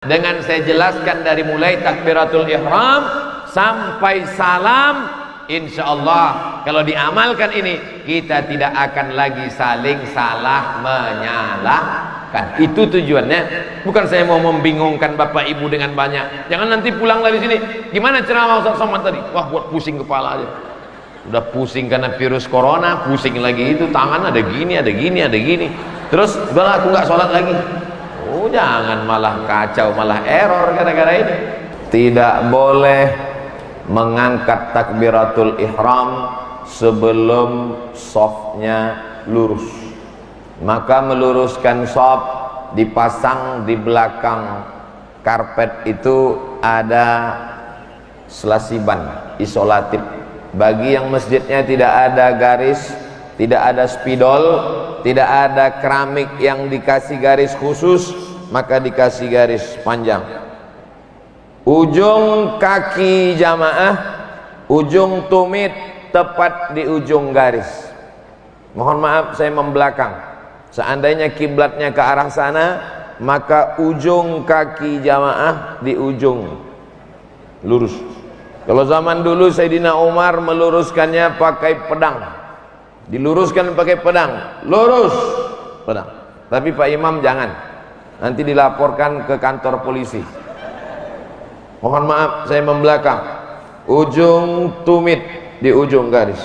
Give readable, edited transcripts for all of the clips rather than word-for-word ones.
Dengan saya jelaskan dari mulai takbiratul ihram sampai salam, insya Allah kalau diamalkan ini kita tidak akan lagi saling salah menyalahkan. Itu tujuannya. Bukan saya mau membingungkan bapak ibu dengan banyak. Jangan nanti pulang dari sini, gimana ceramah Ustaz Somad tadi? Wah, buat pusing kepala aja. Udah pusing karena virus corona, pusing lagi itu, tangan ada gini, ada gini, ada gini. Terus udahlah aku nggak sholat lagi. Oh, jangan malah kacau, malah error gara-gara ini. Tidak boleh mengangkat takbiratul ihram sebelum shafnya lurus. Maka meluruskan shaf, dipasang di belakang karpet itu ada selasiban isolatif. Bagi yang masjidnya tidak ada garis, tidak ada spidol, tidak ada keramik yang dikasih garis khusus, maka dikasih garis panjang. Ujung kaki jamaah, ujung tumit tepat di ujung garis. Mohon maaf saya membelakang. Seandainya kiblatnya ke arah sana, maka ujung kaki jamaah di ujung lurus. Kalau zaman dulu Sayyidina Umar meluruskannya pakai pedang, diluruskan pakai pedang, lurus pedang. Tapi Pak Imam jangan, nanti dilaporkan ke kantor polisi. Mohon maaf saya membelakang. Ujung tumit di ujung garis.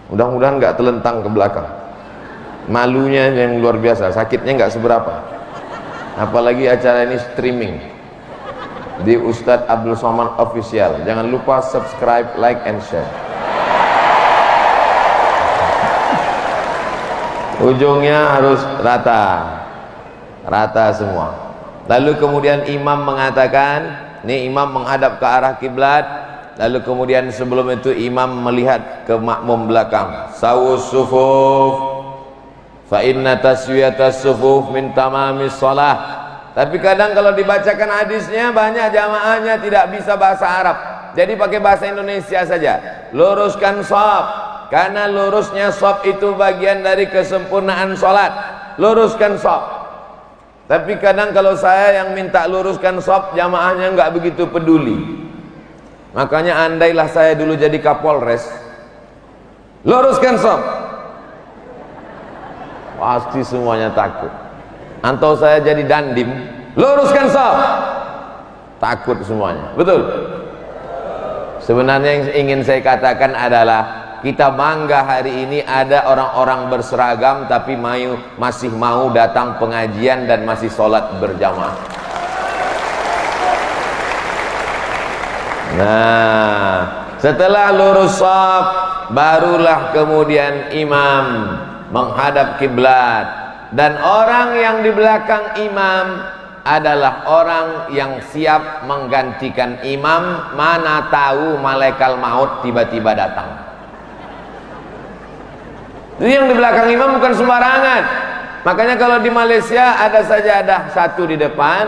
Mudah-mudahan nggak telentang ke belakang. Malunya yang luar biasa, sakitnya nggak seberapa. Apalagi acara ini streaming di Ustadz Abdul Somad Official. Jangan lupa subscribe, like, and share. Ujungnya harus rata semua. Lalu kemudian imam mengatakan, ini imam menghadap ke arah kiblat. Lalu kemudian sebelum itu imam melihat ke makmum belakang. Sawus sufuf, fa inna taswiyatas sufuf min tamamis shalah. Tapi kadang kalau dibacakan hadisnya banyak jamaahnya tidak bisa bahasa Arab, jadi pakai bahasa Indonesia saja. Luruskan shaf, karena lurusnya shaf itu bagian dari kesempurnaan sholat. Luruskan shaf. Tapi kadang kalau saya yang minta luruskan shaf, jamaahnya nggak begitu peduli. Makanya andailah saya dulu jadi Kapolres, luruskan shaf, pasti semuanya takut. Atau saya jadi Dandim, luruskan shaf, takut semuanya. Betul? Sebenarnya yang ingin saya katakan adalah kita bangga hari ini ada orang-orang berseragam tapi masih mau datang pengajian dan masih sholat berjamaah. Nah, setelah lurus shaf, barulah kemudian imam menghadap kiblat. Dan orang yang di belakang imam adalah orang yang siap menggantikan imam, mana tahu malaikat maut tiba-tiba datang. Jadi yang di belakang imam bukan sembarangan. Makanya kalau di Malaysia ada sajadah satu di depan,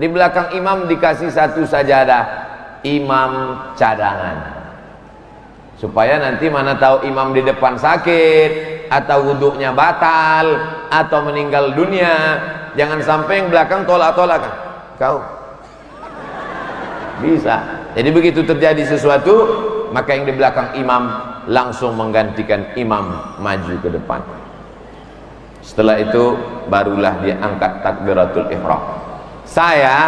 di belakang imam dikasih satu sajadah, imam cadangan. Supaya nanti mana tahu imam di depan sakit, atau wuduknya batal, atau meninggal dunia, jangan sampai yang belakang tolak-tolakan. Kau bisa. Jadi begitu terjadi sesuatu, maka yang di belakang imam langsung menggantikan imam maju ke depan. Setelah itu barulah diangkat takbiratul ihram. Saya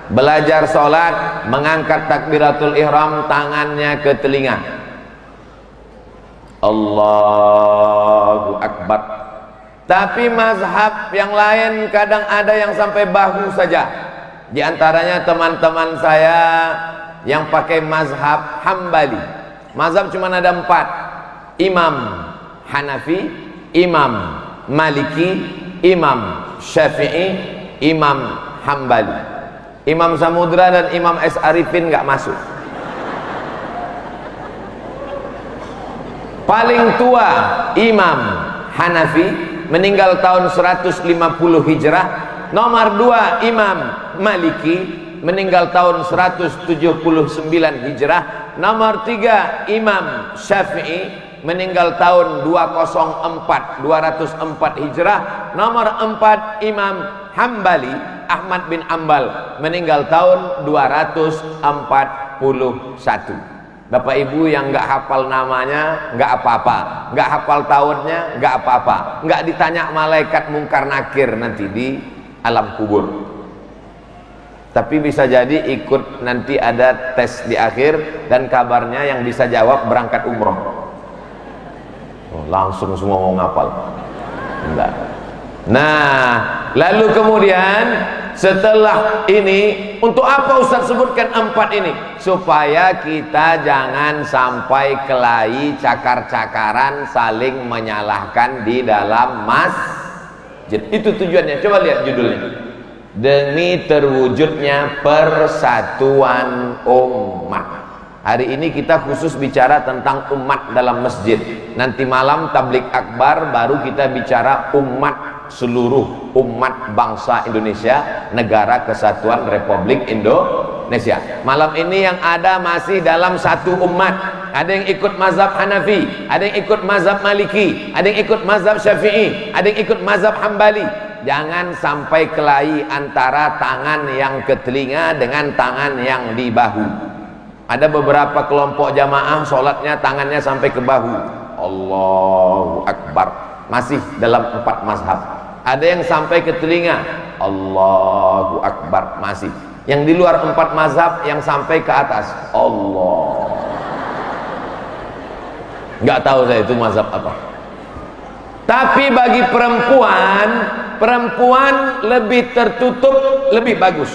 belajar sholat mengangkat takbiratul ihram, tangannya ke telinga. Allahu Akbar. Tapi mazhab yang lain kadang ada yang sampai bahu saja. Di antaranya teman-teman saya yang pakai mazhab Hambali. Mazhab cuma ada 4. Imam Hanafi, Imam Maliki, Imam Syafi'i, Imam Hambali. Imam Samudra dan Imam S. Arifin nggak masuk. Paling tua Imam Hanafi, meninggal tahun 150 Hijrah. Nomor 2 Imam Maliki, meninggal tahun 179 Hijrah. Nomor 3 Imam Syafi'i, meninggal tahun 204 Hijrah. Nomor 4 Imam Hambali, Ahmad bin Ambal, meninggal tahun 241. Bapak ibu yang nggak hafal namanya nggak apa-apa, nggak hafal tahunnya nggak apa-apa, nggak ditanya malaikat mungkar nakir nanti di alam kubur. Tapi bisa jadi ikut nanti ada tes di akhir, dan kabarnya yang bisa jawab berangkat umroh. Oh, langsung semua mau ngapal. Enggak. Nah, lalu kemudian setelah ini, untuk apa Ustaz sebutkan 4 ini? Supaya kita jangan sampai kelahi cakar-cakaran saling menyalahkan di dalam masjid. Itu tujuannya. Coba lihat judulnya. Demi terwujudnya persatuan umat. Hari ini kita khusus bicara tentang umat dalam masjid. Nanti malam tablik akbar baru kita bicara umat seluruh umat bangsa Indonesia, Negara Kesatuan Republik Indonesia. Malam ini yang ada masih dalam satu umat. Ada yang ikut mazhab Hanafi, ada yang ikut mazhab Maliki, ada yang ikut mazhab Syafi'i, ada yang ikut mazhab Hambali. Jangan sampai kelahi antara tangan yang ke telinga dengan tangan yang di bahu. Ada beberapa kelompok jamaah sholatnya tangannya sampai ke bahu. Allahu Akbar. Masih dalam 4 mazhab. Ada yang sampai ke telinga. Allahu Akbar. Masih. Yang di luar 4 mazhab yang sampai ke atas. Allah. Nggak tahu saya itu mazhab apa. Tapi bagi perempuan, perempuan lebih tertutup, lebih bagus.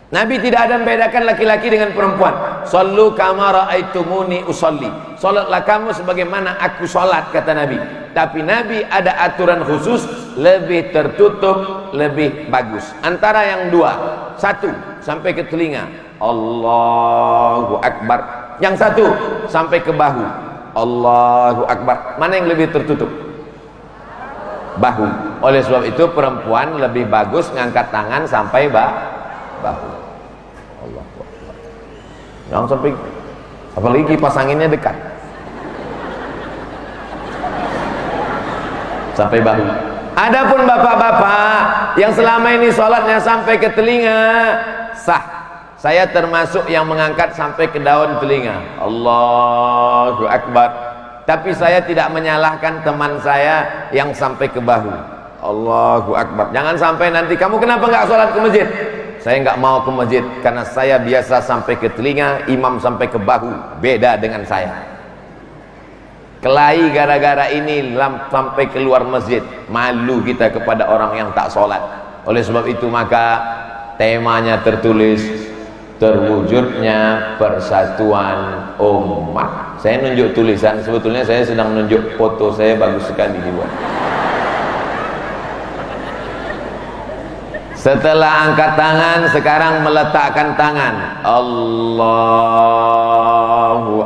Nabi tidak ada membedakan laki-laki dengan perempuan. Sallu kama ra'aitumuni usolli. Salatlah kamu sebagaimana aku salat, kata Nabi. Tapi Nabi ada aturan khusus, lebih tertutup, lebih bagus. Antara yang 2, 1 sampai ke telinga, Allahu Akbar. Yang 1 sampai ke bahu, Allahu Akbar. Mana yang lebih tertutup? Bahu. Oleh sebab itu perempuan lebih bagus ngangkat tangan sampai bahu. Allah. Jangan sampai, apalagi kipas anginnya dekat sampai bahu. Adapun bapak-bapak yang selama ini sholatnya sampai ke telinga, sah. Saya termasuk yang mengangkat sampai ke daun telinga. Allahu Akbar. Tapi saya tidak menyalahkan teman saya yang sampai ke bahu. Allahu Akbar. Jangan sampai nanti, kamu kenapa nggak sholat ke masjid? Saya nggak mau ke masjid karena saya biasa sampai ke telinga, imam sampai ke bahu. Beda dengan saya. Kelahi gara-gara ini sampai keluar masjid. Malu kita kepada orang yang tak sholat. Oleh sebab itu maka temanya tertulis terwujudnya persatuan umat. Saya nunjuk tulisan, sebetulnya saya sedang nunjuk foto saya, bagus sekali dibuat. Setelah angkat tangan, sekarang meletakkan tangan. Allahu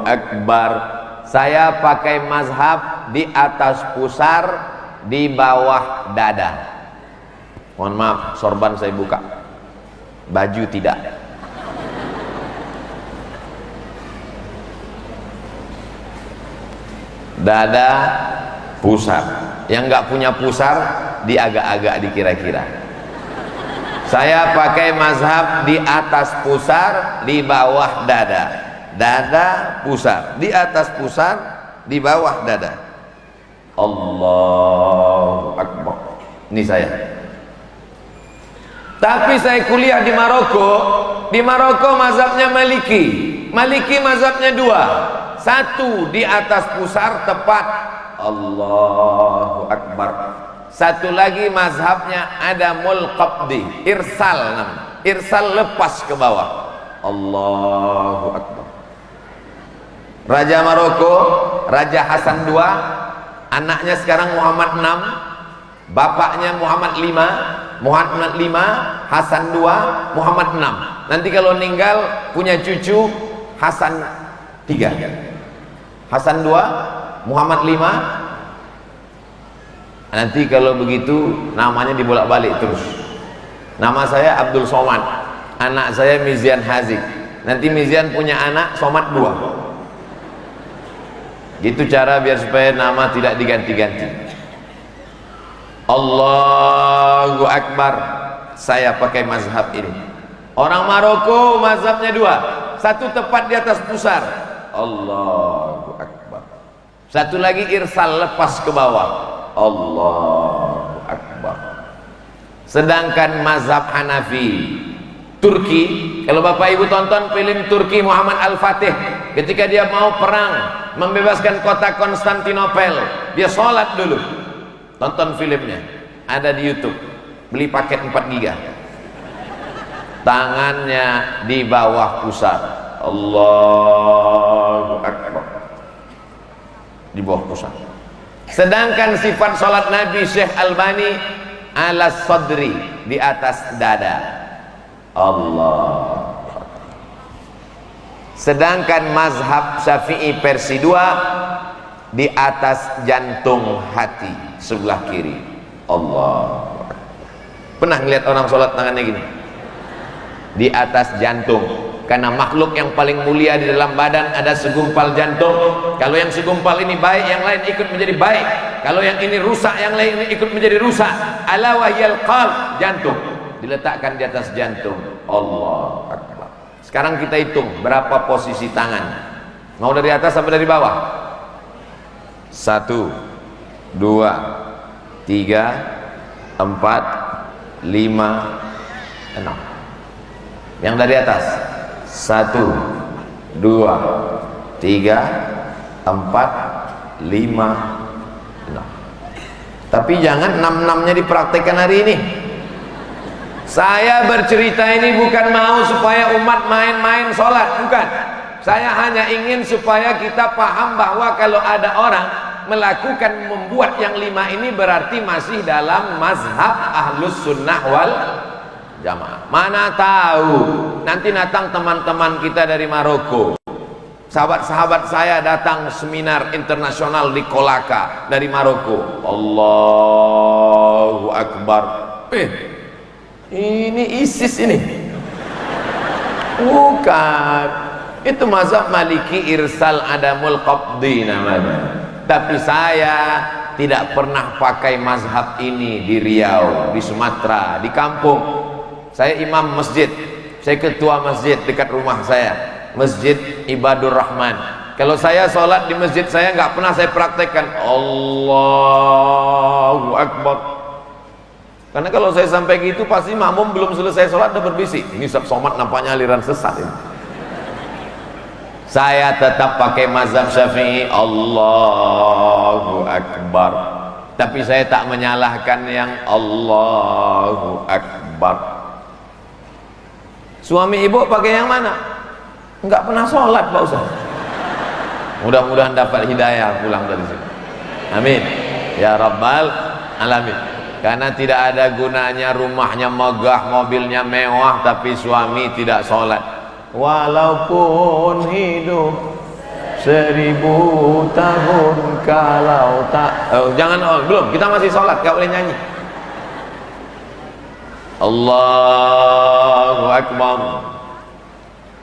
Akbar. Saya pakai mazhab di atas pusar, di bawah dada. Mohon maaf, sorban saya buka, baju tidak. Dada, pusar. Yang nggak punya pusar, di agak-agak dikira-kira. Saya pakai mazhab di atas pusar, di bawah dada. Dada, pusar. Di atas pusar, di bawah dada. Allahu Akbar. Ini saya. Tapi saya kuliah di Maroko. Di Maroko mazhabnya Maliki. Maliki mazhabnya 2. 1 di atas pusar tepat. Allahu Akbar. 1 lagi mazhabnya ada mulqabdi, irsal namanya. Irsal lepas ke bawah. Allahu Akbar. Raja Maroko, Raja Hasan II, anaknya sekarang Muhammad VI, bapaknya Muhammad V, Muhammad V, Hasan II, Muhammad VI. Nanti kalau meninggal punya cucu Hasan III. Hasan II, Muhammad V. Nanti kalau begitu namanya dibolak-balik terus. Nama saya Abdul Somad, anak saya Mizian Hazik. Nanti Mizian punya anak Somad II. Gitu cara biar supaya nama tidak diganti-ganti. Allahu Akbar. saya pakai mazhab ini. Orang Maroko mazhabnya dua, satu tepat di atas pusar, Allahu Akbar, satu lagi irsal, lepas ke bawah, Allahu Akbar. Sedangkan mazhab Hanafi Turki, kalau Bapak Ibu tonton film Turki Muhammad Al-Fatih, ketika dia mau perang membebaskan kota Konstantinopel, dia sholat dulu. Tonton filmnya, ada di YouTube, beli paket 4 giga. Tangannya di bawah pusar, Allahu Akbar, di bawah pusar. Sedangkan sifat sholat Nabi Syekh Albani ala sadri, di atas dada, Allah. Sedangkan mazhab Syafi'i versi 2 di atas jantung hati sebelah kiri, Allah. Pernah ngeliat orang sholat tangannya gini? Di atas jantung, karena makhluk yang paling mulia di dalam badan ada segumpal jantung. Kalau yang segumpal ini baik, yang lain ikut menjadi baik. Kalau yang ini rusak, yang lain ikut menjadi rusak. Ala wahyal qalb, jantung diletakkan di atas jantung, Allah Akbar. Sekarang kita hitung berapa posisi tangan. Mau dari atas sampai dari bawah? 1, 2, 3, 4, 5, 6. Yang dari atas 1, 2, 3, 4, 5, 6. Tapi jangan 6-6-nya dipraktekkan hari ini. Saya bercerita ini bukan mau supaya umat main-main sholat, bukan. Saya hanya ingin supaya kita paham bahwa kalau ada orang melakukan membuat yang 5 ini berarti masih dalam mazhab ahlus sunnah wal jamaah. Mana tahu nanti datang teman-teman kita dari Maroko, sahabat-sahabat saya datang seminar internasional di Kolaka dari Maroko, Allahu Akbar. Ini ISIS ini? Bukan, itu mazhab Maliki irsal adamul qabdi namanya. Tapi saya tidak pernah pakai mazhab ini di Riau, di Sumatera, di kampung. Saya imam masjid, saya ketua masjid dekat rumah saya, Masjid Ibadur Rahman. Kalau saya sholat di masjid saya nggak pernah saya praktekkan Allahu Akbar. Karena kalau saya sampai gitu pasti makmum belum selesai sholat udah berbisik, ini somad nampaknya aliran sesat ini. Saya tetap pakai mazhab Syafi'i, Allahu Akbar. Tapi saya tak menyalahkan yang Allahu Akbar. Suami ibu pakai yang mana? Enggak pernah sholat Pak Ustaz. Mudah-mudahan dapat hidayah pulang dari sini, amin ya rabbal alamin. Karena tidak ada gunanya rumahnya megah, mobilnya mewah, tapi suami tidak sholat. Walaupun hidup 1000 tahun, kalau tak jangan, belum, kita masih sholat, gak boleh nyanyi. Allahu Akbar,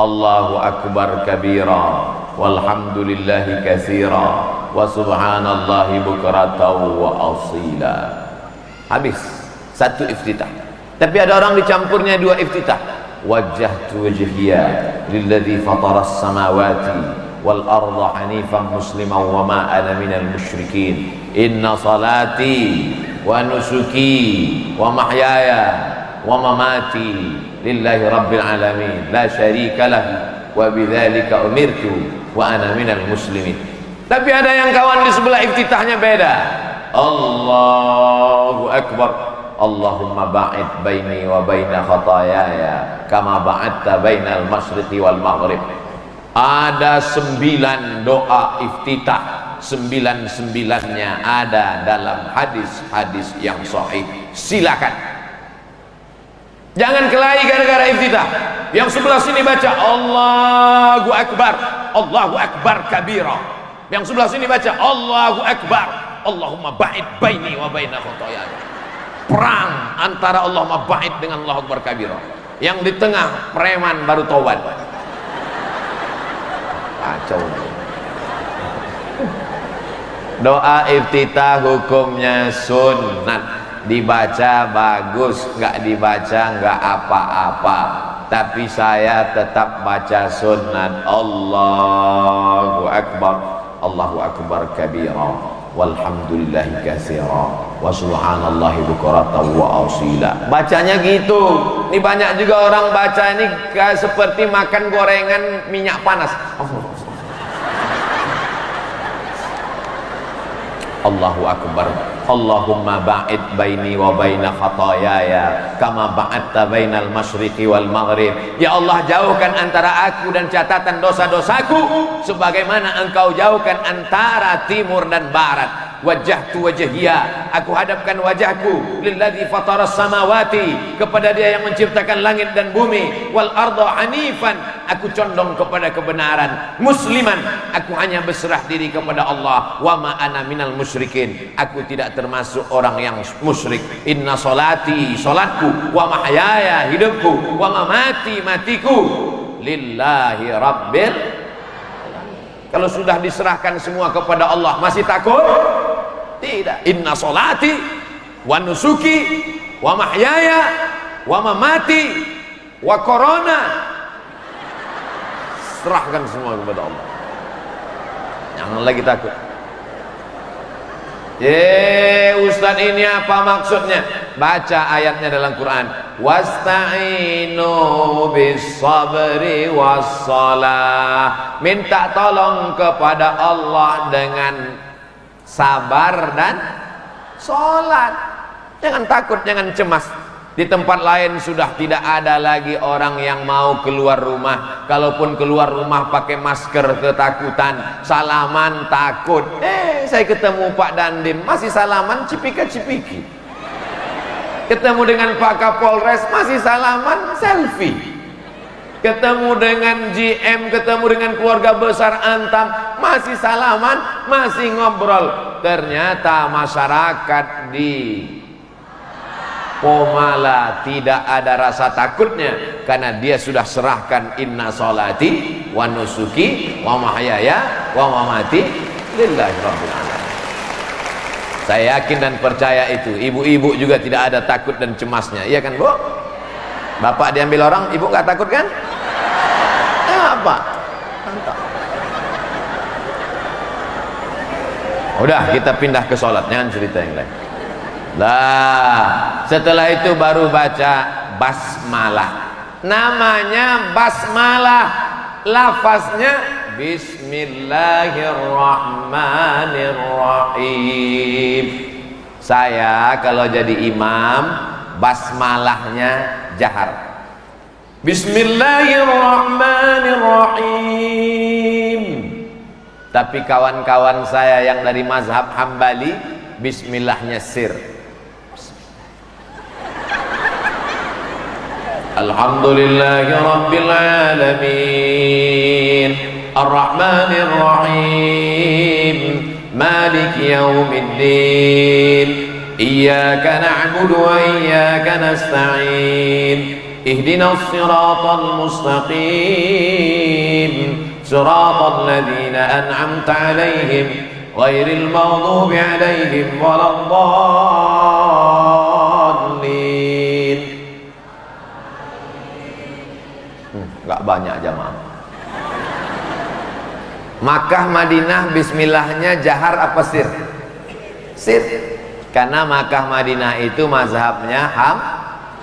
Allahu Akbar kabira, walhamdulillahi katsira, wa subhanallahi bukratan wa asila. Habis satu iftitah. Tapi ada orang dicampurnya 2 iftitah. Wajjahtu wajhiya lilladzi fataras samawati wal arda hanifan musliman wa ma ana minal musyrikin. Inna salati wa nusuki wa mahyaya wa mamati lillahi rabbil alamin la syarika lahu wa bidzalika umirtu wa ana minal muslimin. Tapi ada yang kawan di sebelah iftitahnya beda. Allahu Akbar, Allahumma ba'id baini wa baina khatayaya kama ba'adta bainal masyriqi wal maghrib. Ada 9 doa iftitah, 9-9-nya ada dalam hadis-hadis yang sahih. Silakan, jangan kelahi gara-gara iftitah. Yang sebelah sini baca Allahu Akbar, Allahu Akbar kabira. Yang sebelah sini baca Allahu Akbar, Allahumma ba'id baini wa baina khatayaya. Perang antara Allahumma ba'id dengan Allahu Akbar kabira. Yang di tengah preman baru tobat. Kacau. Doa iftitah hukumnya sunat. dibaca bagus, nggak dibaca nggak apa-apa, tapi saya tetap baca sunat. Allahu Akbar, Allahu Akbar kabira, walhamdulillahi katsira, wa subhanallahi bukratan wa asila. Bacanya gitu. Ini banyak juga orang baca ini seperti makan gorengan minyak panas. Allahu Akbar. Allahumma ba'id baini wa baina khataayaya kama ba'adta bainal masyriqi wal maghrib. Ya Allah, jauhkan antara aku dan catatan dosa-dosaku sebagaimana Engkau jauhkan antara timur dan barat. Wajjahtu wajhiya, aku hadapkan wajahku lilladzi fataras samawati, kepada Dia yang menciptakan langit dan bumi, wal arda hanifan, aku condong kepada kebenaran, musliman, aku hanya berserah diri kepada Allah, wa ma ana minal musyrikin, aku tidak termasuk orang yang musyrik. Inna solati, solatku, wa mahyaya, hidupku, wa mamati, matiku, lillahi rabbil. Kalau sudah diserahkan semua kepada Allah, masih takut? Tidak. Inna solati wa nusuki wa mahyaya wa mamati wa corona, serahkan semua kepada Allah, jangan lagi takut. Ustaz, ini apa maksudnya? Baca ayatnya dalam Quran. Wasta'inu bis sabri was salah, minta tolong kepada Allah dengan sabar dan sholat. Jangan takut, jangan cemas. Di tempat lain sudah tidak ada lagi orang yang mau keluar rumah. Kalaupun keluar rumah pakai masker ketakutan, salaman takut. Saya ketemu Pak Dandim masih salaman cipika-cipiki. Ketemu dengan Pak Kapolres masih salaman selfie. Ketemu dengan GM, ketemu dengan keluarga besar Antam masih salaman, masih ngobrol. Ternyata masyarakat di Pomala tidak ada rasa takutnya, karena dia sudah serahkan inna solati wa nusuki wa mahyaya wa mamati lillahi rabbil alamin. Saya yakin dan percaya itu. Ibu-ibu juga tidak ada takut dan cemasnya, iya kan Bu? Bapak diambil orang, ibu nggak takut kan? Apa? Mantap. Udah, kita pindah ke sholat, jangan cerita yang lain. Lah, setelah itu baru baca basmalah. Namanya basmalah, lafaznya bismillahirrahmanirrahim. Saya kalau jadi imam, basmalahnya jahar. Bismillahirrahmanirrahim. Tapi kawan-kawan saya yang dari mazhab Hambali, bismillahnya sir. Alhamdulillahi rabbil alamin, arrahmanir rahim, maliki yaumiddin, iyyaka na'budu wa iyyaka nasta'in, ihdinas siratal mustaqim, siratal ladzina an'amta 'alaihim ghairil maghdubi 'alaihim waladdallin. Enggak banyak jamaah. Makkah Madinah bismillahnya jahar apa sir? Sir. Karena Makkah Madinah itu mazhabnya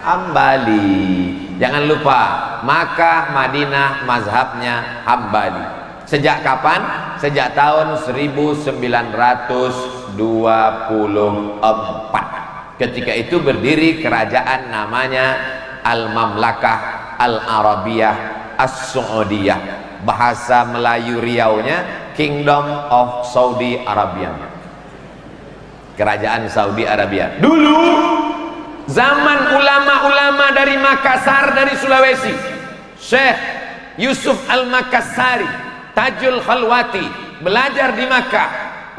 Hambali. Jangan lupa, Makkah Madinah mazhabnya Hambali. Sejak kapan? Sejak tahun 1924. Ketika itu berdiri kerajaan namanya Al-Mamlakah Al-Arabiyah As-Saudiyah. Bahasa Melayu Riaunya Kingdom of Saudi Arabia, kerajaan Saudi Arabia. Dulu zaman ulama-ulama dari Makassar, dari Sulawesi, Syekh Yusuf Al-Makassari, Tajul Khalwati, belajar di Makkah.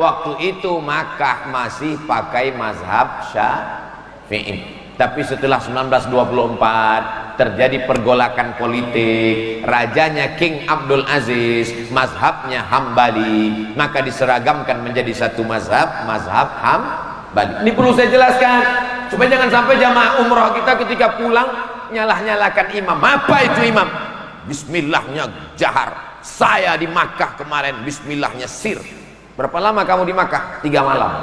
Waktu itu Makkah masih pakai mazhab Syafi'i. Tapi setelah 1924 terjadi pergolakan politik, rajanya King Abdul Aziz, mazhabnya Hambali, maka diseragamkan menjadi satu mazhab, mazhab Hambali. Ini perlu saya jelaskan, supaya jangan sampai jamaah umroh kita ketika pulang nyalah-nyalakan imam. Apa itu imam? Bismillahnya jahar. Saya di Makkah kemarin bismillahnya sir. Berapa lama kamu di Makkah? 3 malam.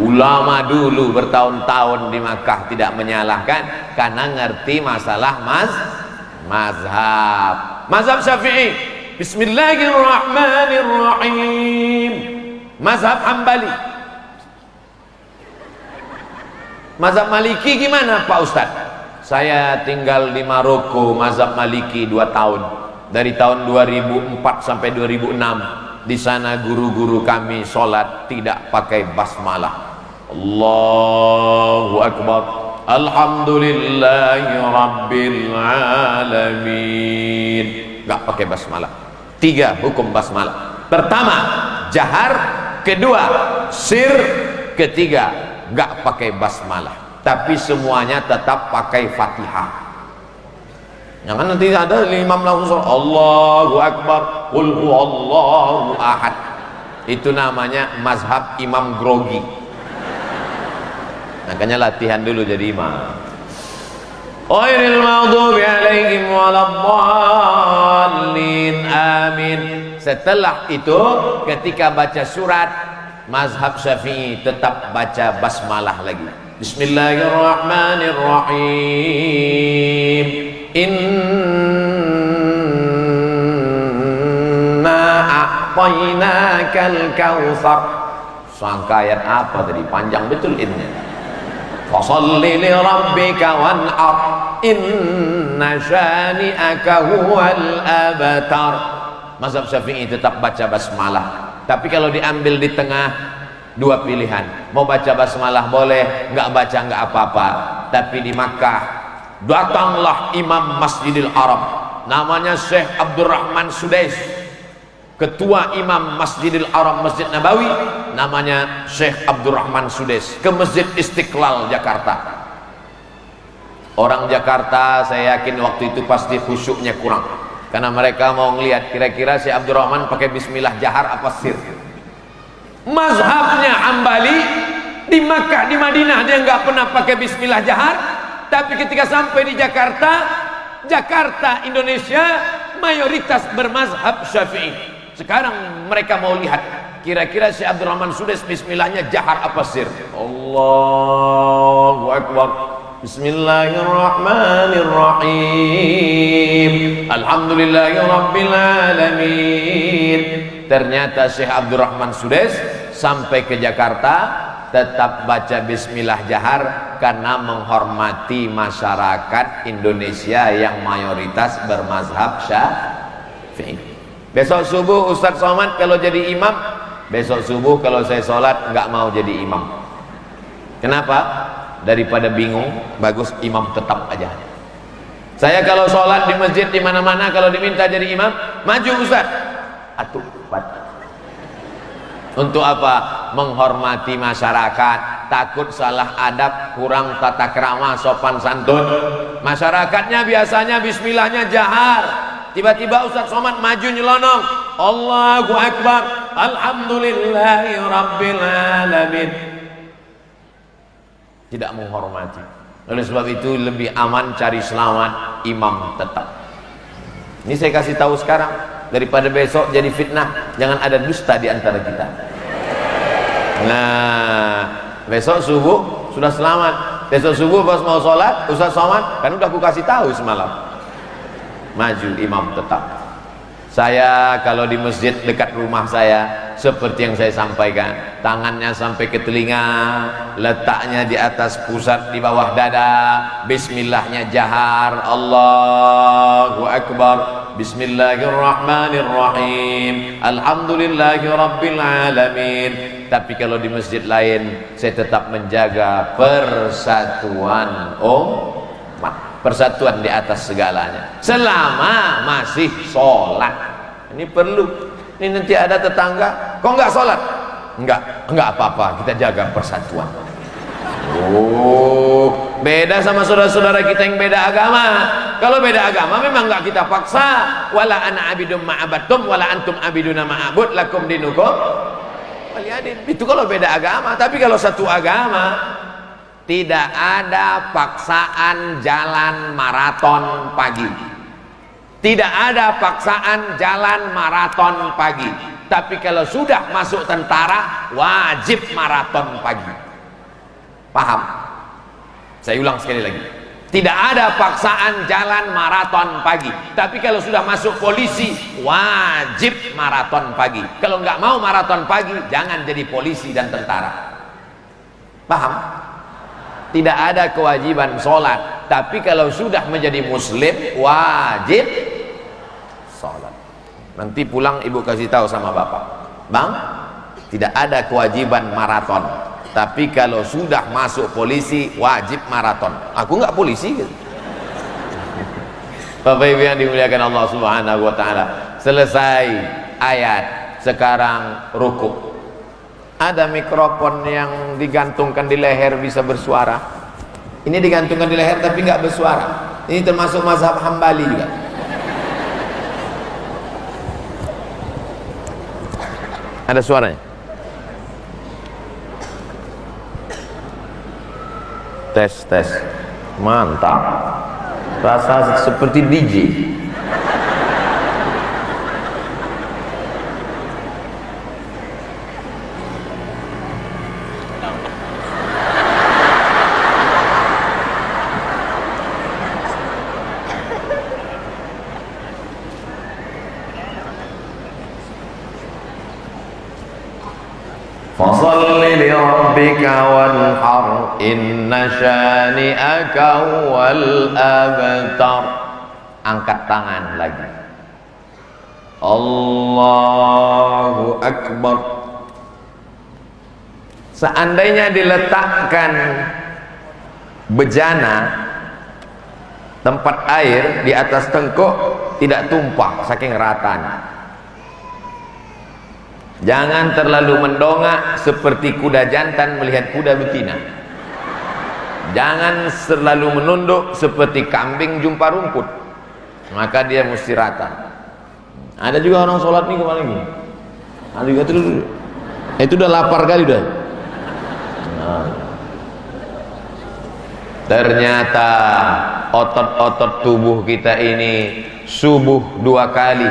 Ulama dulu bertahun-tahun di Makkah tidak menyalahkan karena ngerti masalah mazhab. Mazhab Syafi'i Bismillahirrahmanirrahim. Mazhab Hambali. Mazhab Maliki gimana Pak Ustadz? Saya tinggal di Maroko, mazhab Maliki 2 tahun. Dari tahun 2004 sampai 2006. Di sana guru-guru kami sholat tidak pakai basmalah. Allahu Akbar. Alhamdulillahi Rabbil Alamin. Gak pakai basmalah. 3 hukum basmalah. Pertama, jahar. Kedua, sir. Ketiga, gak pakai basmalah. Tapi semuanya tetap pakai Fatihah. Jangan nanti ada imam langsung Allahu Akbar, qul huwallahu ahad. Itu namanya mazhab imam grogi. Makanya latihan dulu jadi imam. Ghairil maghdubi alaihim waladdallin. Amin. Setelah itu ketika baca surat mazhab Syafi'i tetap baca basmalah lagi. Bismillahirrahmanirrahim. Inna a'tainakal kautsar. Sangka ayat apa tadi? Panjang betul ini. Fasholli li rabbika wan'ar. Inna syani'aka huwal abtar. Mazhab Syafi'i tetap baca basmalah. Tapi kalau diambil di tengah, 2 pilihan. Mau baca basmalah boleh, nggak baca nggak apa-apa. Tapi di Makkah datanglah imam Masjidil Haram, namanya Syekh Abdurrahman Sudais. Ketua imam Masjidil Haram Masjid Nabawi namanya Syekh Abdurrahman Sudais, ke Masjid Istiqlal Jakarta. Orang Jakarta saya yakin waktu itu pasti khusyuknya kurang, karena mereka mau ngelihat kira-kira Syekh Abdurrahman pakai bismillah jahar apa sir. Mazhabnya Hambali di Makkah, di Madinah dia nggak pernah pakai bismillah jahar. Tapi ketika sampai di Jakarta, Indonesia, mayoritas bermazhab Syafi'i. Sekarang mereka mau lihat kira-kira Syekh Abdurrahman Sudais bismillahnya jahar apa sir. Allahu Akbar. Bismillahirrahmanirrahim. Alhamdulillahi Rabbil Alamin. Ternyata Syekh Abdurrahman Sudais sampai ke Jakarta tetap baca bismillah jahar karena menghormati masyarakat Indonesia yang mayoritas bermazhab Syafi'i. Besok subuh Ustadz Somad kalau jadi imam, besok subuh kalau saya sholat nggak mau jadi imam. Kenapa? Daripada bingung, bagus imam tetap aja. Saya kalau sholat di masjid di mana-mana kalau diminta jadi imam, maju Ustadz. Atuh, untuk apa? Menghormati masyarakat, takut salah adab, kurang tata krama, sopan santun. Masyarakatnya biasanya bismillahnya jahar, tiba-tiba Ustadz Somad maju nyelonong Allahu Akbar, Alhamdulillahi Rabbil Alamin. Tidak menghormati. Oleh sebab itu lebih aman cari selamat imam tetap. Ini saya kasih tahu sekarang, daripada besok jadi fitnah. Jangan ada dusta di antara kita. Nah, besok subuh sudah selamat. Besok subuh pas mau sholat Ustadz Somad kan udah aku kasih tahu semalam, maju imam tetap. Saya kalau di masjid dekat rumah saya seperti yang saya sampaikan, tangannya sampai ke telinga, letaknya di atas pusat di bawah dada, bismillahnya jahar, Allahu Akbar, Bismillahirrahmanirrahim, Alhamdulillahi Rabbil Alamin. Tapi kalau di masjid lain saya tetap menjaga persatuan umat, persatuan di atas segalanya selama masih sholat. Ini perlu. Ini nanti ada tetangga kok nggak sholat, nggak apa-apa, kita jaga persatuan. Oh, beda sama saudara-saudara kita yang beda agama. Kalau beda agama memang nggak kita paksa. Wala ana abidum ma'abatum wala antum abiduna ma'abud lakum dinukum waliyadin. Itu kalau beda agama. Tapi kalau satu agama tidak ada paksaan jalan maraton pagi. Tidak ada paksaan jalan maraton pagi. Tapi kalau sudah masuk tentara, wajib maraton pagi. Paham? Saya ulang sekali lagi. Tidak ada paksaan jalan maraton pagi. Tapi kalau sudah masuk polisi, wajib maraton pagi. Kalau nggak mau maraton pagi, jangan jadi polisi dan tentara. Paham? Tidak ada kewajiban sholat. Tapi kalau sudah menjadi muslim, wajib sholat. Nanti pulang ibu kasih tahu sama bapak, bang, tidak ada kewajiban maraton. Tapi kalau sudah masuk polisi, wajib maraton. Aku nggak polisi gitu. Bapak ibu yang dimuliakan Allah subhanahu wa ta'ala, selesai ayat, sekarang ruku. Ada mikrofon yang digantungkan di leher bisa bersuara. Ini digantungkan di leher tapi nggak bersuara. Ini termasuk mazhab Hambali juga. Ada suaranya. Tes, tes. Mantap. Rasa seperti DJ. Fasalli li rabbika wanhar inna syani'aka wal abtar. Angkat tangan lagi. Allahu Akbar. Seandainya diletakkan bejana tempat air di atas tengkuk, tidak tumpah saking ratanya. Jangan terlalu mendongak seperti kuda jantan melihat kuda betina. Jangan terlalu menunduk seperti kambing jumpa rumput. Maka dia mesti rata. Ada juga orang sholat nih kemana gini. Ada juga itu udah lapar kali udah. Nah. Ternyata otot-otot tubuh kita ini subuh 2 kali,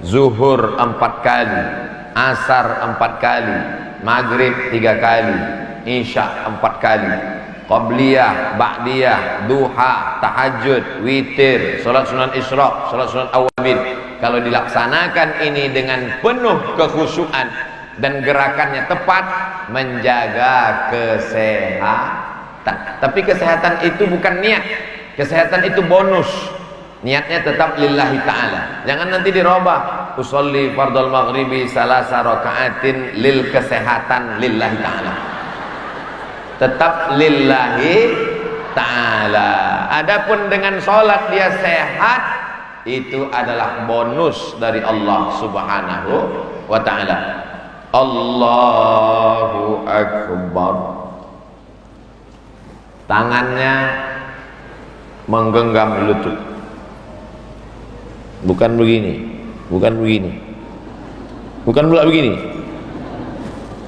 zuhur 4 kali, asar 4 kali, maghrib 3 kali, isya 4 kali, qabliyah, ba'diyah, duha, tahajud, witir, salat sunan isyraq, salat sunan awabin. Kalau dilaksanakan ini dengan penuh kekhusyuan dan gerakannya tepat, menjaga kesehatan. Tapi kesehatan itu bukan niat, kesehatan itu bonus. Niatnya tetap lillahi ta'ala. Jangan nanti dirubah. Usolli fardul maghribi salasa raka'atin lil kesehatan lillahi ta'ala. Tetap lillahi ta'ala. Adapun dengan sholat dia sehat, itu adalah bonus dari Allah subhanahu wa ta'ala. Allahu Akbar. Tangannya menggenggam lutut. Bukan begini, bukan begini, bukan pula begini,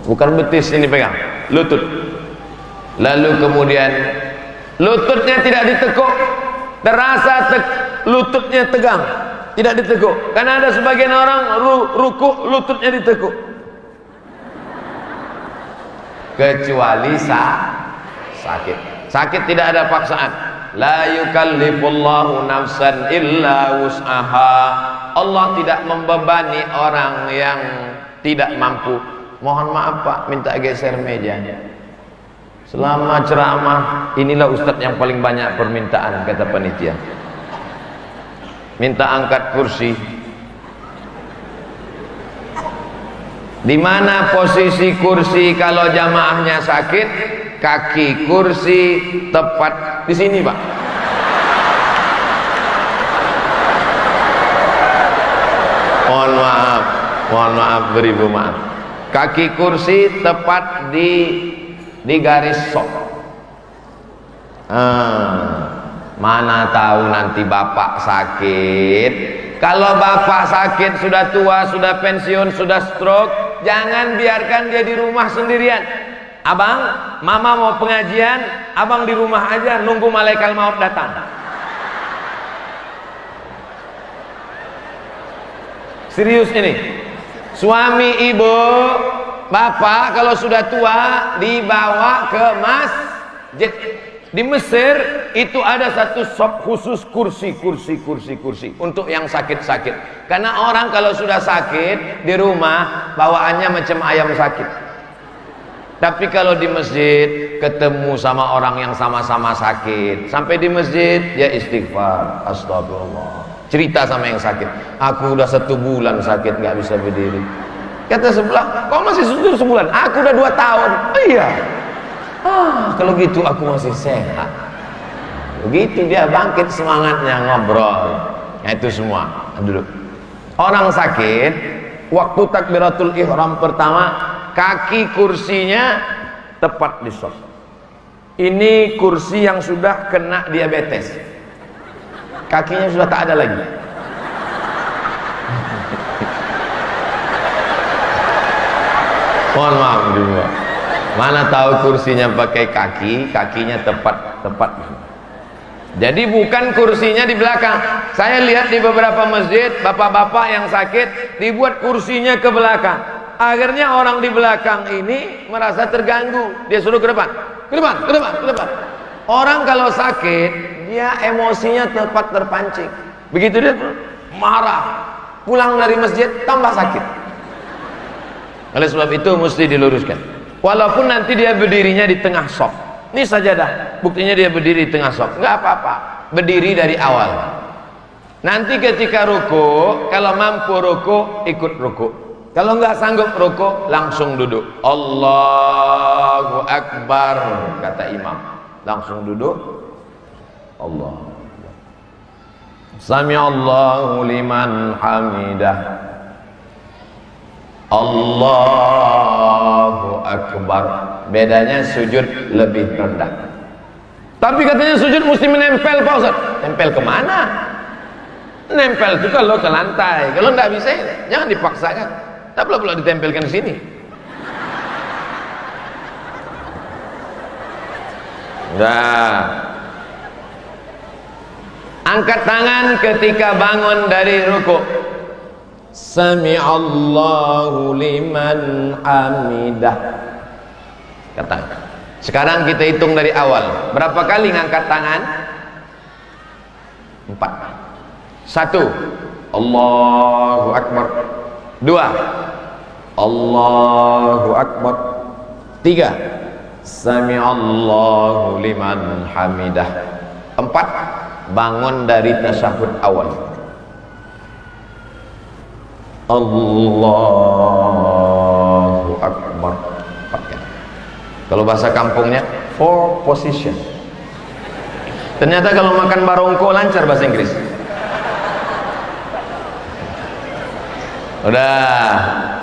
bukan betis ini pegang, lutut. Lalu kemudian lututnya tidak ditekuk, terasa lututnya tegang, tidak ditekuk. Karena ada sebagian orang ruku lututnya ditekuk. Kecuali sakit. Sakit tidak ada paksaan. La yukallifullahu nafsan illa wus'aha. Allah tidak membebani orang yang tidak mampu. Mohon maaf Pak, minta geser meja. Selama ceramah, inilah ustadz yang paling banyak permintaan, kata panitia. Minta angkat kursi. Di mana posisi kursi kalau jamaahnya sakit? Kaki kursi tepat di sini, Pak. Mohon maaf, beribu maaf. Kaki kursi tepat di garis sok. Mana tahu nanti bapak sakit. Kalau bapak sakit sudah tua, sudah pensiun, sudah stroke, jangan biarkan dia di rumah sendirian. Abang, mama mau pengajian, abang di rumah aja nunggu malaikat maut datang. Serius ini. Suami ibu, bapak kalau sudah tua dibawa ke masjid. Di Mesir itu ada satu shop khusus kursi untuk yang sakit-sakit. Karena orang kalau sudah sakit di rumah bawaannya macam ayam sakit. Tapi kalau di masjid ketemu sama orang yang sama-sama sakit, sampai di masjid dia istighfar, astagfirullah. Cerita sama yang sakit, aku udah 1 bulan sakit nggak bisa berdiri. Kata sebelah, kok masih sebulan? Aku udah 2 tahun. Oh, iya. Kalau gitu aku masih sehat. Begitu dia bangkit semangatnya ngobrol. Nah, itu semua. Dulu orang sakit waktu takbiratul ihram pertama, kaki kursinya tepat di sop. Ini kursi yang sudah kena diabetes, kakinya sudah tak ada lagi. Mohon maaf juga. Mana tahu kursinya pakai kaki, kakinya tepat. Jadi bukan kursinya di belakang. Saya lihat di beberapa masjid, bapak-bapak yang sakit dibuat kursinya ke belakang. Akhirnya orang di belakang ini merasa terganggu. Dia suruh ke depan. Orang kalau sakit, dia emosinya tepat terpancing. Begitu dia marah, pulang dari masjid tambah sakit. Oleh sebab itu mesti diluruskan. Walaupun nanti dia berdirinya di tengah shop. Ini sajadah, buktinya dia berdiri di tengah shop. Enggak apa-apa, berdiri dari awal. Nanti ketika ruku, kalau mampu ruku, ikut ruku. Kalau enggak sanggup ruku, langsung duduk. Allahu Akbar, kata imam. Langsung duduk. Allah. Sami'allahu liman hamidah. Allahu Akbar. Bedanya sujud lebih rendah. Tapi katanya sujud mesti menempel, Pak Ustaz. Tempel kemana? Nempel itu kalau ke lantai. Kalau enggak bisa, jangan dipaksakan. Tak perlu ditempelkan di sini. Nah, angkat tangan ketika bangun dari ruku. Sami'allahu liman hamidah. Kata. Sekarang kita hitung dari awal. Berapa kali ngangkat tangan? 4. 1. Allahu Akbar. 2. Allahu Akbar. 3. Sami'allahu liman hamidah. 4. Bangun dari tasyahud awal. Allahu Akbar. Kalau bahasa kampungnya 4 position. Ternyata kalau makan barongko lancar bahasa Inggris. Udah.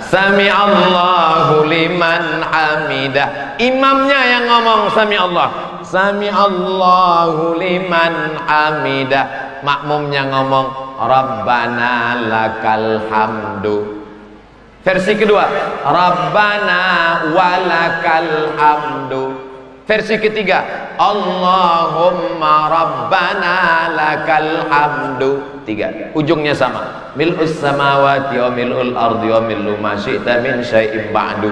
Sami Allahu liman hamidah. Imamnya yang ngomong sami Allah. Sami Allahu liman hamidah. Makmumnya ngomong Rabbana lakal hamdu. Versi kedua, Rabbana walakal hamdu. Versi ketiga, Allahumma Rabbana lakal hamdu. 3, ujungnya sama. Mil'us samawati wa mil'ul ardi wa mil'u ma syi'ta min syai'im ba'du.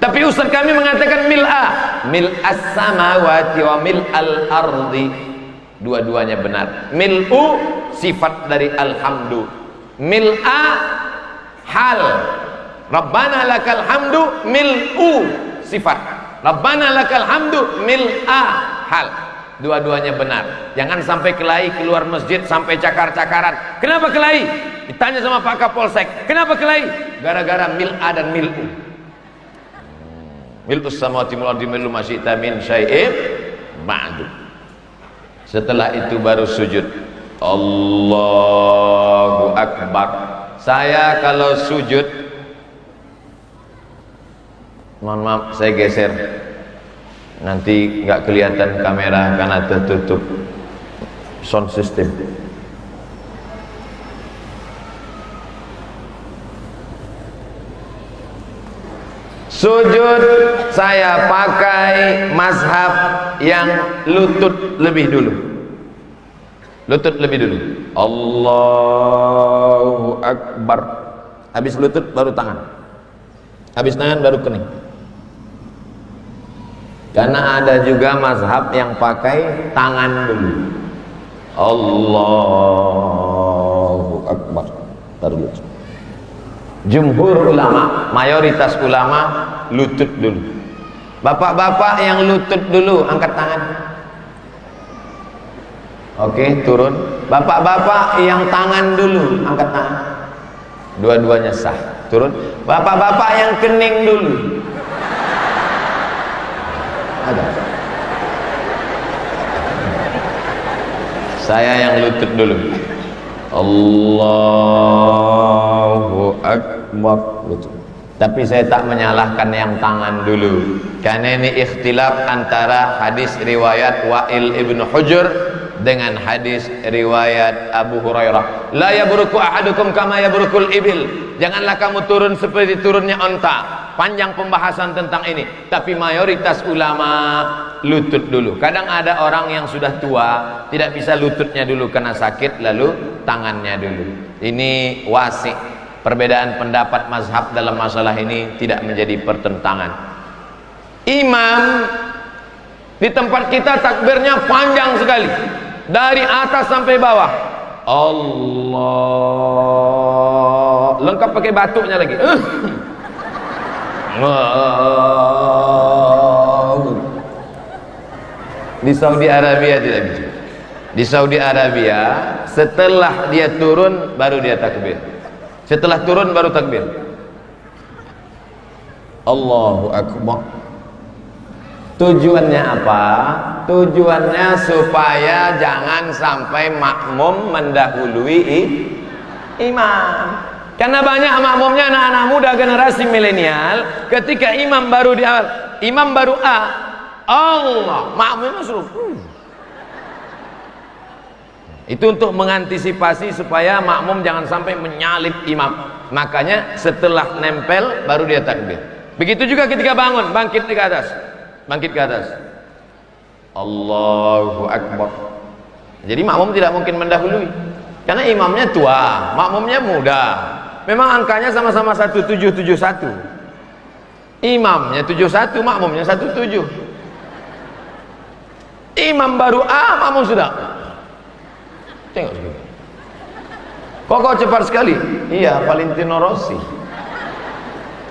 Tapi ustaz kami mengatakan mil'as samawati wa mil'al ardi. Dua-duanya benar. Mil'u sifat dari alhamdu, mil'a hal. Rabbana lakal hamdu mil'u sifat, Rabbana lakal hamdu mil'a hal. Dua-duanya benar. Jangan sampai kelahi keluar masjid sampai cakar-cakaran. Kenapa kelahi? Ditanya sama Pak Kapolsek, kenapa kelahi? Gara-gara mil'a dan mil'u. Mil'us samawati wal ardi mil'u ma syi'ta min syai'in ba'du. Setelah itu baru sujud. Allahu Akbar. Saya kalau sujud, mohon maaf saya geser, nanti nggak kelihatan kamera karena tertutup sound system. Sujud saya pakai mazhab yang lutut lebih dulu. Lutut lebih dulu. Allahu Akbar. Habis lutut baru tangan. Habis tangan baru kening. Karena ada juga mazhab yang pakai tangan dulu. Allahu Akbar. Baru lutut. Jumhur ulama, mayoritas ulama lutut dulu. Bapak-bapak yang lutut dulu angkat tangan. Oke, turun. Bapak-bapak yang tangan dulu angkat tangan. Dua-duanya sah. Turun. Bapak-bapak yang kening dulu. Ada. Saya yang lutut dulu. Allahu Akbar. Lutut. Tapi saya tak menyalahkan yang tangan dulu, karena ini ikhtilaf antara hadis riwayat Wa'il ibn Hujr dengan hadis riwayat Abu Hurairah. La yabruku ahadukum kama yabrukul ibil. Janganlah kamu turun seperti turunnya onta. Panjang pembahasan tentang ini, tapi mayoritas ulama lutut dulu. Kadang ada orang yang sudah tua tidak bisa lututnya dulu karena sakit, lalu tangannya dulu. Ini wasi'. Perbedaan pendapat mazhab dalam masalah ini tidak menjadi pertentangan. Imam di tempat kita takbirnya panjang sekali, dari atas sampai bawah. Allah, lengkap pakai batuknya lagi. Di Saudi Arabia tidak begitu. Di Saudi Arabia setelah dia turun baru dia takbir. Setelah turun baru takbir. Allahu Akbar. Tujuannya apa? Tujuannya supaya jangan sampai makmum mendahului imam. Karena banyak makmumnya anak-anak muda generasi milenial, ketika imam baru di awal, imam baru Allah, makmumnya suruh. Itu untuk mengantisipasi supaya makmum jangan sampai menyalip imam. Makanya setelah nempel baru dia takbir. Begitu juga ketika bangun, bangkit ke atas. Bangkit ke atas. Allahu Akbar. Jadi makmum tidak mungkin mendahului. Karena imamnya tua, makmumnya muda. Memang angkanya sama-sama 1771. Imamnya 71, makmumnya 17. Imam baru makmum sudah. Tengok sekali. Kok cepat sekali? Iya, Valentino Rossi.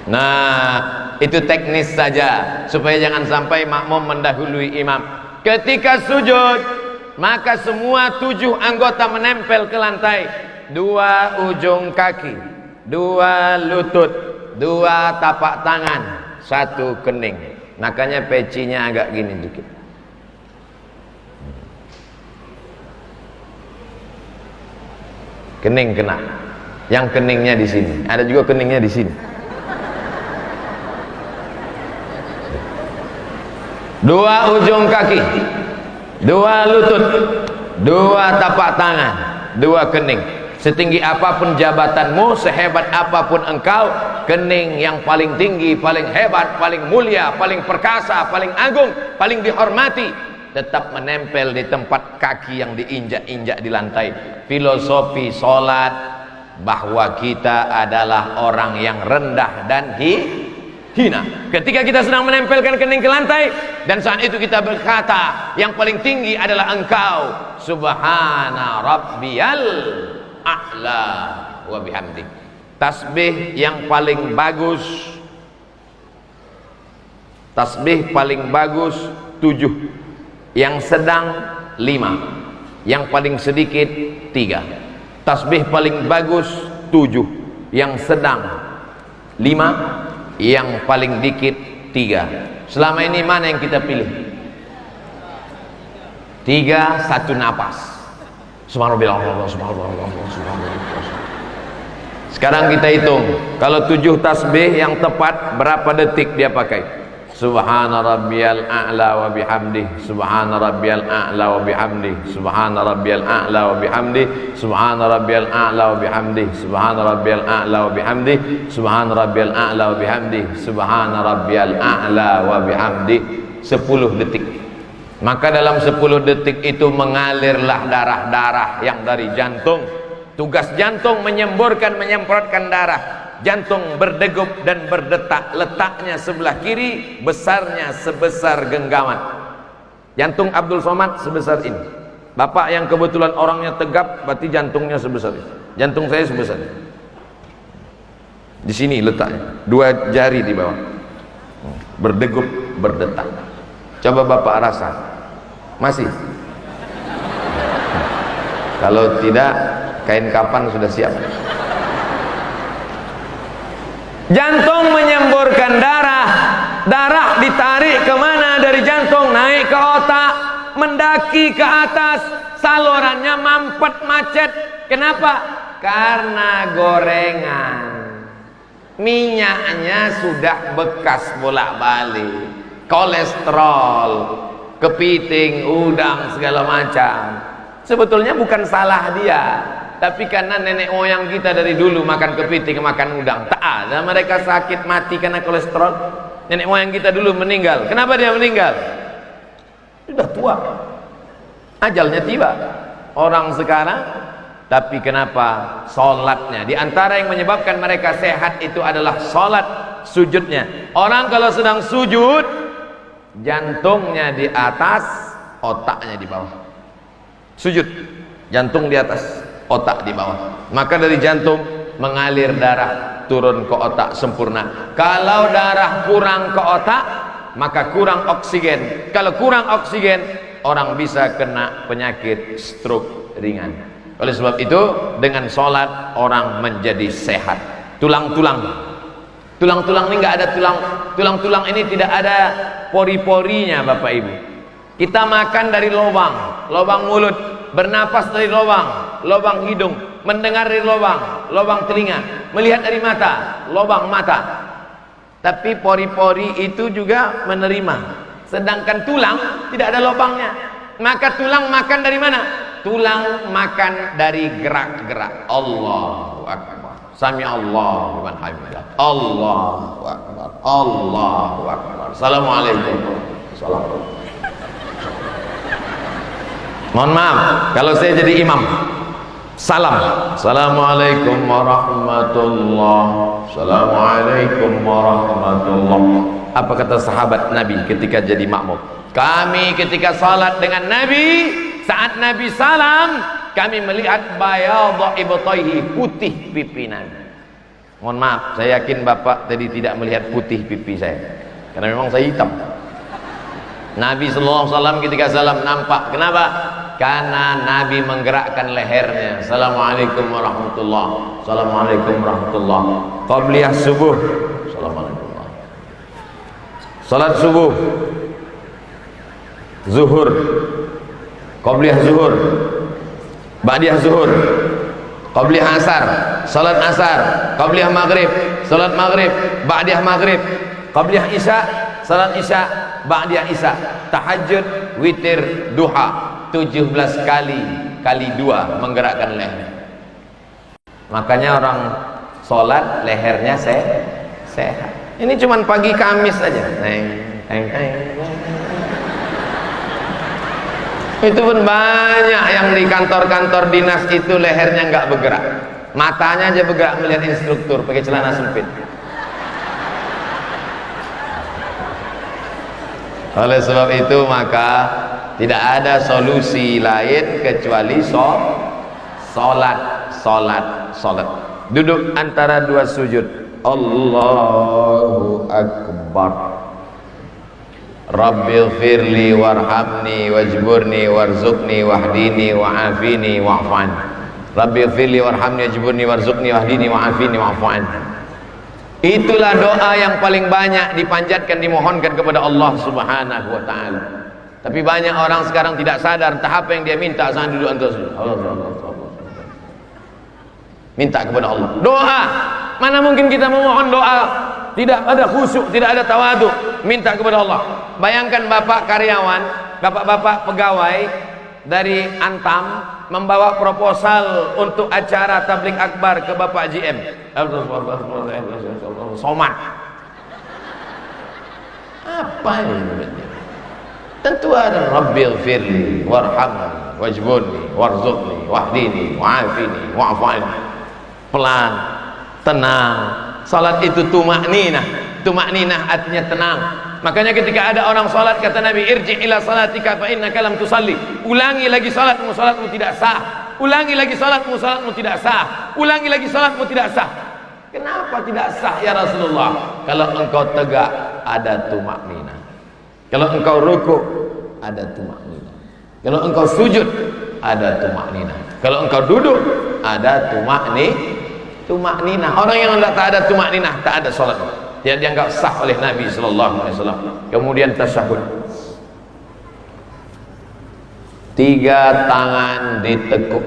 Nah, itu teknis saja supaya jangan sampai makmum mendahului imam. Ketika sujud, maka semua 7 anggota menempel ke lantai. 2 ujung kaki, 2 lutut, 2 tapak tangan, 1 kening. Makanya pecinya agak gini dikit. Kening kena. Yang keningnya di sini. Ada juga keningnya di sini. 2 ujung kaki, 2 lutut, 2 tapak tangan, 2 kening. Setinggi apapun jabatanmu, sehebat apapun engkau, kening yang paling tinggi, paling hebat, paling mulia, paling perkasa, paling agung, paling dihormati, tetap menempel di tempat kaki yang diinjak-injak di lantai. Filosofi sholat bahwa kita adalah orang yang rendah dan hina. Ketika kita sedang menempelkan kening ke lantai, dan saat itu kita berkata, yang paling tinggi adalah engkau, subhana rabbiyal a'la wa bihamdi. Tasbih yang paling bagus, tasbih paling bagus 7, yang sedang 5, yang paling sedikit 3. Tasbih paling bagus 7, yang sedang 5, yang paling dikit 3. Selama ini mana yang kita pilih? 3, 1 napas. Subhanallah. Sekarang kita hitung, kalau 7 tasbih yang tepat berapa detik dia pakai? Subhana rabbiyal a'la wa bihamdih, subhana rabbiyal a'la wa bihamdih, subhana rabbiyal a'la wa bihamdih, subhana rabbiyal a'la wa bihamdih, subhana rabbiyal a'la wa bihamdih, subhana rabbiyal a'la wa bihamdih, subhana rabbiyal a'la wa bihamdih. 10 detik. Maka dalam 10 detik itu mengalirlah darah-darah yang dari jantung. Tugas jantung menyemprotkan darah. Jantung berdegup dan berdetak, letaknya sebelah kiri, besarnya sebesar genggaman. Jantung Abdul Somad sebesar ini. Bapak yang kebetulan orangnya tegap, berarti jantungnya sebesar ini. Jantung saya sebesar ini. Di sini letaknya, 2 jari di bawah. Berdegup, berdetak. Coba Bapak rasa. Masih? Kalau tidak, kain kapan sudah siap. Jantung menyemburkan darah, darah ditarik kemana dari jantung, naik ke otak, mendaki ke atas, salurannya mampet macet. Kenapa? Karena gorengan, minyaknya sudah bekas bolak-balik, kolesterol, kepiting, udang, segala macam. Sebetulnya bukan salah dia, tapi karena nenek moyang kita dari dulu makan kepiting, makan udang. Tak ada mereka sakit mati karena kolesterol. Nenek moyang kita dulu meninggal. Kenapa dia meninggal? Sudah tua, ajalnya tiba. Orang sekarang, tapi kenapa? Sholatnya. Di antara yang menyebabkan mereka sehat itu adalah sholat, sujudnya. Orang kalau sedang sujud, jantungnya di atas, otaknya di bawah. Sujud, jantung di atas, otak di bawah. Maka dari jantung mengalir darah turun ke otak sempurna. Kalau darah kurang ke otak, maka kurang oksigen. Kalau kurang oksigen, orang bisa kena penyakit stroke ringan. Oleh sebab itu, dengan sholat orang menjadi sehat. Tulang-tulang ini nggak ada tulang-tulang ini tidak ada pori-porinya, Bapak Ibu. Kita makan dari lubang mulut, bernapas dari lubang hidung, mendengar dari lubang telinga, melihat dari mata, lubang mata. Tapi pori-pori itu juga menerima. Sedangkan tulang tidak ada lubangnya. Maka tulang makan dari mana? Tulang makan dari gerak-gerak. Allahu Akbar. Sami Allahu liman hamidah. Allahu Akbar. Allahu Akbar. Assalamualaikum. Assalamualaikum. Mohon maaf kalau saya jadi imam. Salam. Assalamualaikum warahmatullahi. Assalamualaikum warahmatullahi. Apa kata sahabat Nabi ketika jadi makmum? Kami ketika salat dengan Nabi, saat Nabi salam, kami melihat bayadha ibtaihi, putih pipi Nabi. Mohon maaf, saya yakin Bapak tadi tidak melihat putih pipi saya, karena memang saya hitam. Nabi sallallahu alaihi wasallam ketika salam nampak. Kenapa? Karena Nabi menggerakkan lehernya. Assalamualaikum warahmatullahi. Assalamualaikum warahmatullahi. Qabliyah subuh. Assalamualaikum. Salat subuh. Zuhur. Qabliyah zuhur. Ba'diyah zuhur. Qabliyah asar. Salat asar. Qabliyah maghrib. Salat maghrib. Ba'diyah maghrib. Qabliyah isya. Salat isya. Ba'diyah isya. Tahajud, witir, duha. 17 kali 2 menggerakkan leher. Makanya orang sholat lehernya sehat. Ini cuman pagi Kamis aja. Itu pun banyak yang di kantor-kantor dinas itu lehernya nggak bergerak. Matanya aja bergerak melihat instruktur pakai celana sempit. Oleh sebab itu maka tidak ada solusi lain kecuali salat. Duduk antara 2 sujud. Allahu Akbar. Rabbighfirli warhamni wajburni warzuqni wahdini wa'afini wa'fan. Rabbighfirli warhamni wajburni warzuqni wahdini wa'afini wa'fan. Itulah doa yang paling banyak dipanjatkan, dimohonkan kepada Allah Subhanahu wa taala. Tapi banyak orang sekarang tidak sadar entah apa yang dia minta saat duduk antara sujud. Minta kepada Allah. Doa. Mana mungkin kita memohon doa tidak ada khusyuk, tidak ada tawadu, minta kepada Allah. Bayangkan bapak karyawan, bapak-bapak pegawai dari Antam membawa proposal untuk acara tablik akbar ke Bapak GM Somad. Apa ini? Tentu ada Rabbil firli warhamni wajbunni warzuqni wahdini wa'afini wa'afani. Pelan, tenang. Salat itu tumakninah. Tumakninah artinya tenang. Makanya ketika ada orang salat, kata Nabi, irji ila salatika fa innaka lam tusalli. Ulangi lagi salatmu, salatmu tidak sah. Ulangi lagi salatmu, salatmu tidak sah. Ulangi lagi salatmu tidak sah. Kenapa tidak sah ya Rasulullah? Kalau engkau tegak ada tumakninah. Kalau engkau rukuk ada tumakninah. Kalau engkau sujud ada tumakninah. Kalau engkau duduk ada tumakninah. Orang yang tak ada tumakninah, tak ada salat. Dia dianggap sah oleh Nabi sallallahu alaihi wasallam. Kemudian tasyahud. 3 tangan ditekuk,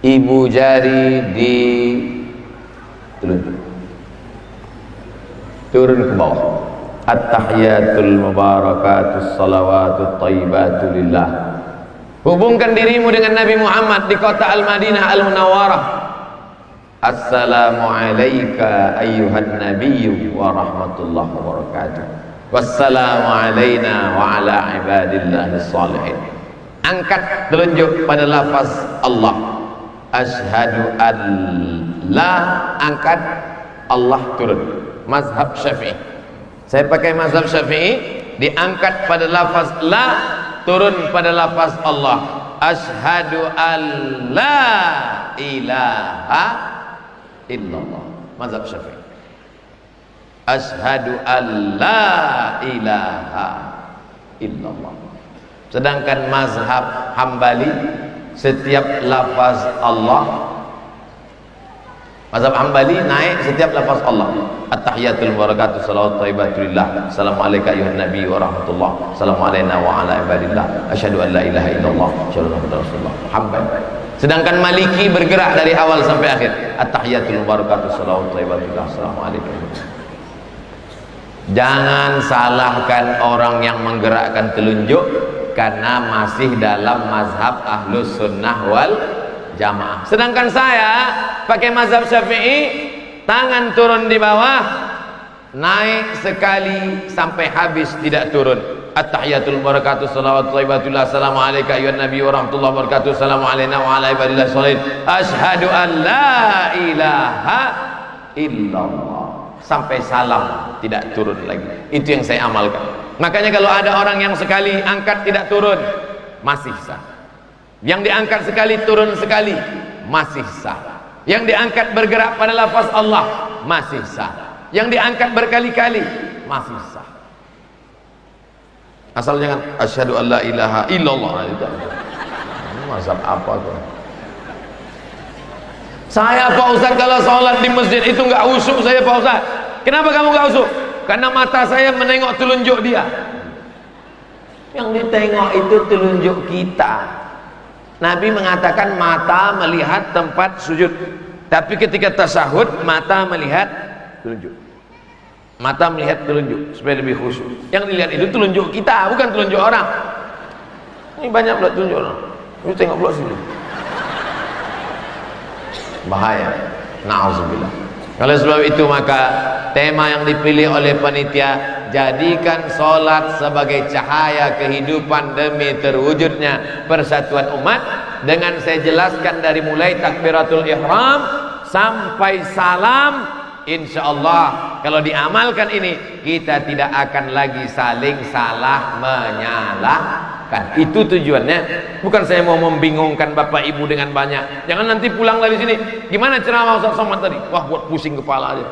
ibu jari di telunjuk, turun ke bawah. At-tahiyatul mubarakatus salawatut thayyibatu lillah. Hubungkan dirimu dengan Nabi Muhammad di kota Al-Madinah Al-Munawwarah. Assalamu alayka ayyuhan nabiyyu wa rahmatullahi wa barakatuh. Wassalamu alayna wa ala ibadillahis salihin. Angkat telunjuk pada lafaz Allah. Asyhadu an la, angkat, Allah turun. Mazhab Syafi'i. Saya pakai mazhab Syafi'i, diangkat pada lafaz la, turun pada lafaz Allah. Asyhadu an la ilaha illallah. Mazhab Syafi'i. Asyhadu an la ilaha illallah. Sedangkan mazhab Hambali, setiap lafaz Allah, mazhab Hambali naik setiap lafaz Allah. At-tahiyatul mubarakatuh salawat thayyibatulillah. Assalamualaikum ayuhan nabi wa rahmatullah. Assalamualaikum wa ala ibadillah. Asyhadu an la ilaha illallah. Asyhadu anna rasulullah. Hambali. Sedangkan Maliki bergerak dari awal sampai akhir. At-tahiyatul mubarakatuh salawat thayyibatulillah. Assalamualaikum. Jangan salahkan orang yang menggerakkan telunjuk karena masih dalam mazhab Ahlus Sunnah wal Jamaah. Sedangkan saya pakai mazhab Syafi'i, tangan turun di bawah, naik sekali sampai habis tidak turun. At-tahiyatul barakatuh salawat thayyibatullah. Assalamualaikum ayuhan nabi wa rahmatullahi wa barakatuh. Assalamualaikum wa ala ibadillah sholihin. Asyhadu an la ilaha illallah. Sampai salam tidak turun lagi. Itu yang saya amalkan. Makanya kalau ada orang yang sekali angkat tidak turun, masih sah. Yang diangkat sekali turun sekali, masih sah. Yang diangkat bergerak pada lafaz Allah, masih sah. Yang diangkat berkali-kali, masih sah. Asal jangan asyhadu an la ilaha illallah. Ini mazhab apa tuh? Saya Pak Ustaz kalau sholat di masjid itu nggak usuk saya Pak Ustaz. Kenapa kamu nggak usuk? Karena mata saya menengok telunjuk dia. Yang ditengok itu telunjuk kita. Nabi mengatakan mata melihat tempat sujud. Tapi ketika tasyahud mata melihat telunjuk. Mata melihat telunjuk supaya lebih khusyuk. Yang dilihat itu telunjuk kita, bukan telunjuk orang. Ini banyak pula telunjuk orang. Ini tengok pula sini. Bahaya. Na'udzubillah. Oleh sebab itu maka tema yang dipilih oleh panitia, jadikan sholat sebagai cahaya kehidupan demi terwujudnya persatuan umat. Dengan saya jelaskan dari mulai takbiratul ihram sampai salam, insyaallah kalau diamalkan ini kita tidak akan lagi saling salah menyalahkan. Itu tujuannya. Bukan saya mau membingungkan bapak ibu dengan banyak. Jangan nanti pulang dari sini, gimana ceramah Ustaz Somad tadi? Wah, buat pusing kepala aja.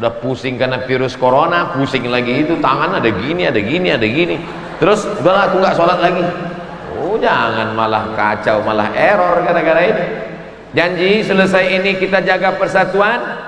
Udah pusing karena virus corona, pusing lagi itu, tangan ada gini, ada gini, ada gini. Terus udahlah aku nggak sholat lagi. Oh, jangan malah kacau, malah error gara-gara ini. Janji selesai ini kita jaga persatuan.